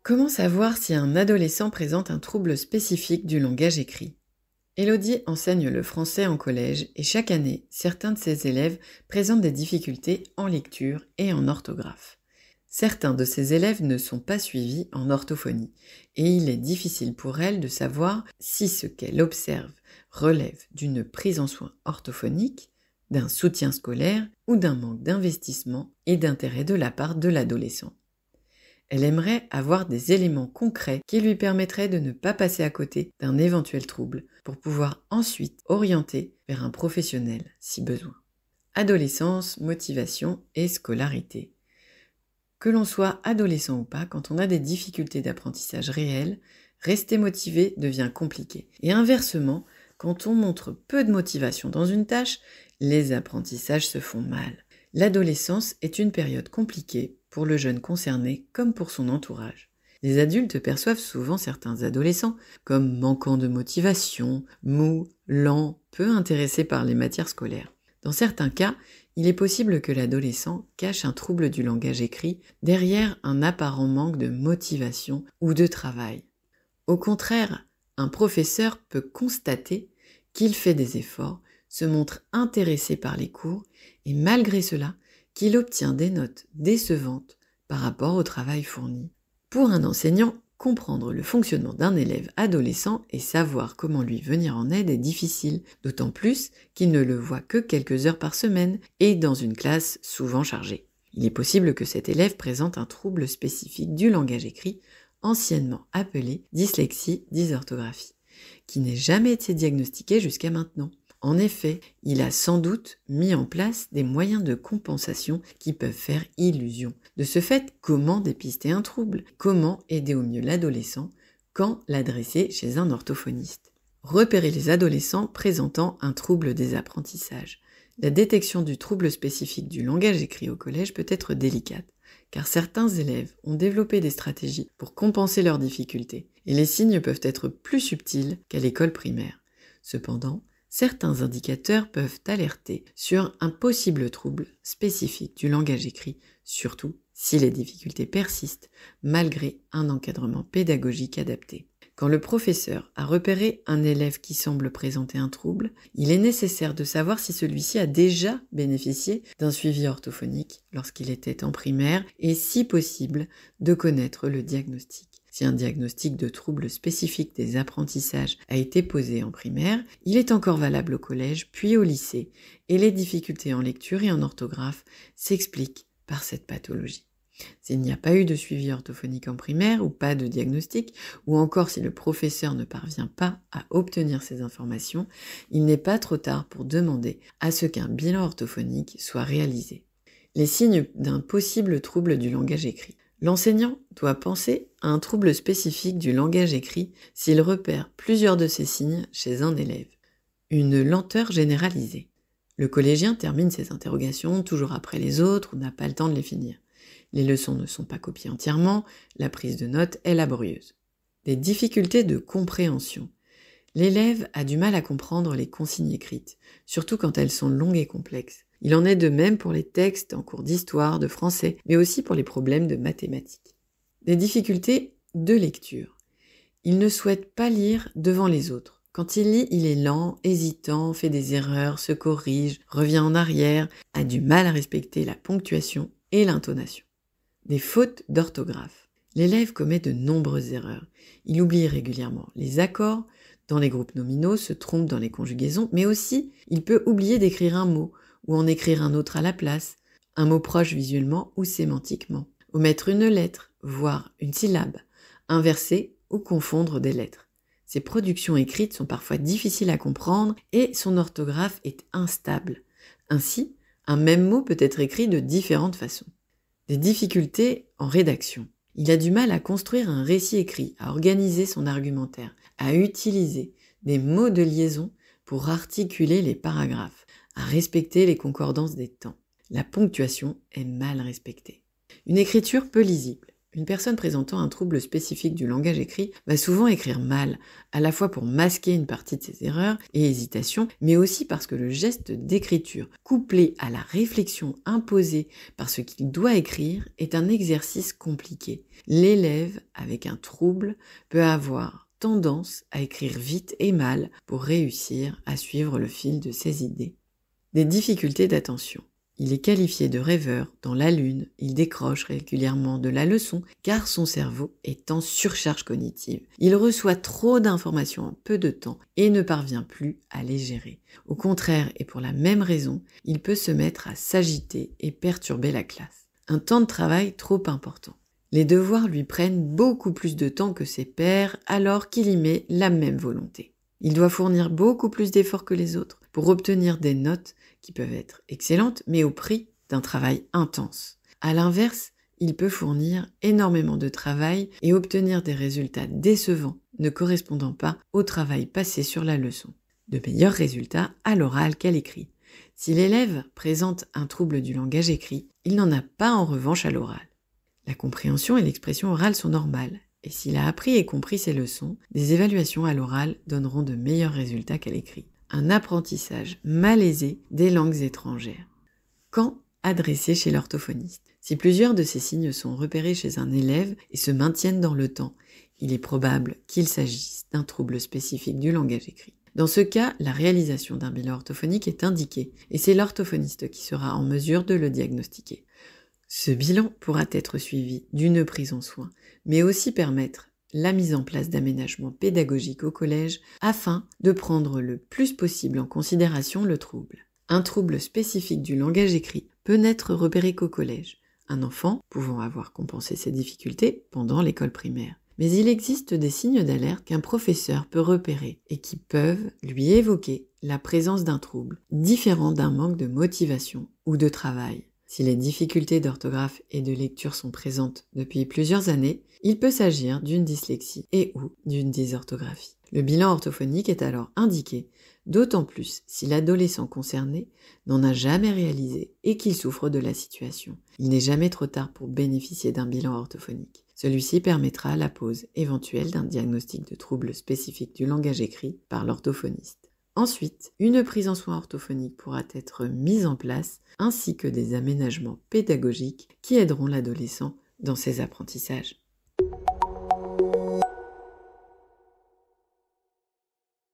Comment savoir si un adolescent présente un trouble spécifique du langage écrit? Élodie enseigne le français en collège et chaque année, certains de ses élèves présentent des difficultés en lecture et en orthographe. Certains de ses élèves ne sont pas suivis en orthophonie et il est difficile pour elle de savoir si ce qu'elle observe relève d'une prise en soin orthophonique, d'un soutien scolaire ou d'un manque d'investissement et d'intérêt de la part de l'adolescent. Elle aimerait avoir des éléments concrets qui lui permettraient de ne pas passer à côté d'un éventuel trouble pour pouvoir ensuite orienter vers un professionnel si besoin. Adolescence, motivation et scolarité. Que l'on soit adolescent ou pas, quand on a des difficultés d'apprentissage réelles, rester motivé devient compliqué. Et inversement, quand on montre peu de motivation dans une tâche, les apprentissages se font mal. L'adolescence est une période compliquée pour le jeune concerné comme pour son entourage. Les adultes perçoivent souvent certains adolescents comme manquant de motivation, mous, lents, peu intéressés par les matières scolaires. Dans certains cas, il est possible que l'adolescent cache un trouble du langage écrit derrière un apparent manque de motivation ou de travail. Au contraire, un professeur peut constater qu'il fait des efforts, se montre intéressé par les cours et malgré cela, qu'il obtient des notes décevantes par rapport au travail fourni. Pour un enseignant, comprendre le fonctionnement d'un élève adolescent et savoir comment lui venir en aide est difficile, d'autant plus qu'il ne le voit que quelques heures par semaine et dans une classe souvent chargée. Il est possible que cet élève présente un trouble spécifique du langage écrit, anciennement appelé dyslexie dysorthographie, qui n'ait jamais été diagnostiqué jusqu'à maintenant. En effet, il a sans doute mis en place des moyens de compensation qui peuvent faire illusion. De ce fait, comment dépister un trouble? Comment aider au mieux l'adolescent? Quand l'adresser chez un orthophoniste? Repérer les adolescents présentant un trouble des apprentissages. La détection du trouble spécifique du langage écrit au collège peut être délicate, car certains élèves ont développé des stratégies pour compenser leurs difficultés, et les signes peuvent être plus subtils qu'à l'école primaire. Cependant, certains indicateurs peuvent alerter sur un possible trouble spécifique du langage écrit, surtout si les difficultés persistent malgré un encadrement pédagogique adapté. Quand le professeur a repéré un élève qui semble présenter un trouble, il est nécessaire de savoir si celui-ci a déjà bénéficié d'un suivi orthophonique lorsqu'il était en primaire et, si possible, de connaître le diagnostic. Si un diagnostic de trouble spécifique des apprentissages a été posé en primaire, il est encore valable au collège puis au lycée et les difficultés en lecture et en orthographe s'expliquent par cette pathologie. S'il n'y a pas eu de suivi orthophonique en primaire ou pas de diagnostic, ou encore si le professeur ne parvient pas à obtenir ces informations, il n'est pas trop tard pour demander à ce qu'un bilan orthophonique soit réalisé. Les signes d'un possible trouble du langage écrit. L'enseignant doit penser à un trouble spécifique du langage écrit s'il repère plusieurs de ces signes chez un élève. Une lenteur généralisée. Le collégien termine ses interrogations toujours après les autres ou n'a pas le temps de les finir. Les leçons ne sont pas copiées entièrement, la prise de notes est laborieuse. Des difficultés de compréhension. L'élève a du mal à comprendre les consignes écrites, surtout quand elles sont longues et complexes. Il en est de même pour les textes en cours d'histoire, de français, mais aussi pour les problèmes de mathématiques. Des difficultés de lecture. Il ne souhaite pas lire devant les autres. Quand il lit, il est lent, hésitant, fait des erreurs, se corrige, revient en arrière, a du mal à respecter la ponctuation et l'intonation. Des fautes d'orthographe. L'élève commet de nombreuses erreurs. Il oublie régulièrement les accords, dans les groupes nominaux, se trompe dans les conjugaisons, mais aussi il peut oublier d'écrire un mot ou en écrire un autre à la place, un mot proche visuellement ou sémantiquement, omettre une lettre, voire une syllabe, inverser ou confondre des lettres. Ses productions écrites sont parfois difficiles à comprendre et son orthographe est instable. Ainsi, un même mot peut être écrit de différentes façons. Des difficultés en rédaction. Il a du mal à construire un récit écrit, à organiser son argumentaire, à utiliser des mots de liaison pour articuler les paragraphes, à respecter les concordances des temps. La ponctuation est mal respectée. Une écriture peu lisible. Une personne présentant un trouble spécifique du langage écrit va souvent écrire mal, à la fois pour masquer une partie de ses erreurs et hésitations, mais aussi parce que le geste d'écriture, couplé à la réflexion imposée par ce qu'il doit écrire, est un exercice compliqué. L'élève avec un trouble peut avoir tendance à écrire vite et mal pour réussir à suivre le fil de ses idées. Des difficultés d'attention. Il est qualifié de rêveur dans la lune, il décroche régulièrement de la leçon car son cerveau est en surcharge cognitive. Il reçoit trop d'informations en peu de temps et ne parvient plus à les gérer. Au contraire, et pour la même raison, il peut se mettre à s'agiter et perturber la classe. Un temps de travail trop important. Les devoirs lui prennent beaucoup plus de temps que ses pairs alors qu'il y met la même volonté. Il doit fournir beaucoup plus d'efforts que les autres pour obtenir des notes qui peuvent être excellentes, mais au prix d'un travail intense. À l'inverse, il peut fournir énormément de travail et obtenir des résultats décevants, ne correspondant pas au travail passé sur la leçon. De meilleurs résultats à l'oral qu'à l'écrit. Si l'élève présente un trouble du langage écrit, il n'en a pas en revanche à l'oral. La compréhension et l'expression orale sont normales. Et s'il a appris et compris ses leçons, des évaluations à l'oral donneront de meilleurs résultats qu'à l'écrit. Un apprentissage malaisé des langues étrangères. Quand adresser chez l'orthophoniste? Si plusieurs de ces signes sont repérés chez un élève et se maintiennent dans le temps, il est probable qu'il s'agisse d'un trouble spécifique du langage écrit. Dans ce cas, la réalisation d'un bilan orthophonique est indiquée et c'est l'orthophoniste qui sera en mesure de le diagnostiquer. Ce bilan pourra être suivi d'une prise en soin, mais aussi permettre la mise en place d'aménagements pédagogiques au collège afin de prendre le plus possible en considération le trouble. Un trouble spécifique du langage écrit peut n'être repéré qu'au collège, un enfant pouvant avoir compensé ses difficultés pendant l'école primaire. Mais il existe des signes d'alerte qu'un professeur peut repérer et qui peuvent lui évoquer la présence d'un trouble, différent d'un manque de motivation ou de travail. Si les difficultés d'orthographe et de lecture sont présentes depuis plusieurs années, il peut s'agir d'une dyslexie et ou d'une dysorthographie. Le bilan orthophonique est alors indiqué, d'autant plus si l'adolescent concerné n'en a jamais réalisé et qu'il souffre de la situation. Il n'est jamais trop tard pour bénéficier d'un bilan orthophonique. Celui-ci permettra la pose éventuelle d'un diagnostic de trouble spécifique du langage écrit par l'orthophoniste. Ensuite, une prise en soin orthophonique pourra être mise en place, ainsi que des aménagements pédagogiques qui aideront l'adolescent dans ses apprentissages.